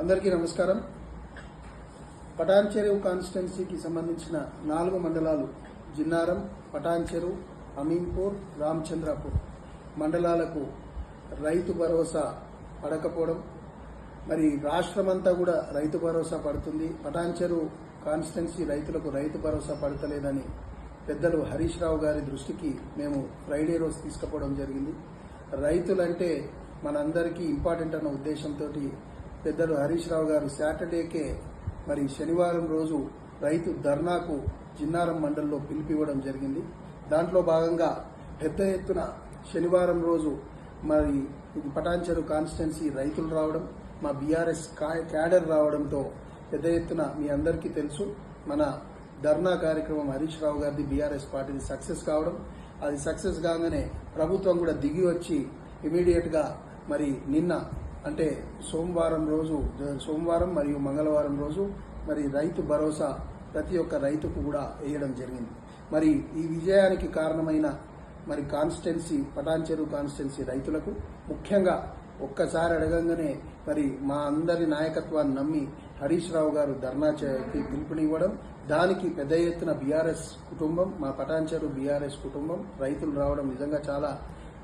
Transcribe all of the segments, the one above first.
అందరికీ నమస్కారం. పటాన్చెరు కాన్స్టిట్యున్సీకి సంబంధించిన 4 మండలాలు జిన్నారం, పటాన్చెరు, అమీన్పూర్, రామచంద్రపూర్ మండలాలకు రైతు భరోసా పడకపోవడం, మరి రాష్ట్రమంతా కూడా రైతు భరోసా పడుతుంది, పటాన్చెరు కాన్స్టిట్యున్సీ రైతులకు రైతు భరోసా పడతలేదని పెద్దలు హరీష్ రావు గారి దృష్టికి మేము ఫ్రైడే రోజు తీసుకుపోవడం జరిగింది. రైతులంటే మనందరికీ ఇంపార్టెంట్ అన్న ఉద్దేశంతో పెద్దలు హరీష్ రావు గారు సాటర్డేకే మరి శనివారం రోజు రైతు ధర్నాకు జిన్నారం మండలంలో పిలిపివ్వడం జరిగింది. దాంట్లో భాగంగా పెద్ద ఎత్తున శనివారం రోజు మరి పటాన్చెరు కాన్స్టిట్యున్సీ రైతులు రావడం, మా బీఆర్ఎస్ క్యాడర్ రావడంతో పెద్ద ఎత్తున మీ అందరికీ తెలుసు మన ధర్నా కార్యక్రమం హరీష్ రావు గారిది బీఆర్ఎస్ పార్టీది సక్సెస్ కావడం. అది సక్సెస్ కాగానే ప్రభుత్వం కూడా దిగి వచ్చి ఇమీడియట్ గా మరి నిన్న అంటే సోమవారం మరియు మంగళవారం రోజు మరి రైతు భరోసా ప్రతి ఒక్క రైతుకు కూడా వేయడం జరిగింది. మరి ఈ విజయానికి కారణమైన మరి కాన్స్టిట్యున్సీ పటాన్చెరు కాన్స్టిట్యున్సీ రైతులకు ముఖ్యంగా ఒక్కసారి అడగంగానే మరి మా అందరి నాయకత్వాన్ని నమ్మి హరీష్ రావు గారు ధర్నాకి పిలుపునివ్వడం, దానికి పెద్ద ఎత్తున బీఆర్ఎస్ కుటుంబం, మా పటాన్చెరు బీఆర్ఎస్ కుటుంబం రైతులు రావడం నిజంగా చాలా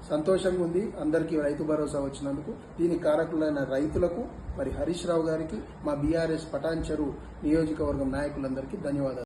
సంతోషంగా ఉంది. అందరికీ రైతు భరోసా వచ్చినందుకు దీనికి కారకులైన రైతులకు మరి హరీష్ రావు గారికి మా బీఆర్ఎస్ పటాన్చెరు నియోజకవర్గం నాయకులందరికీ ధన్యవాదాలు.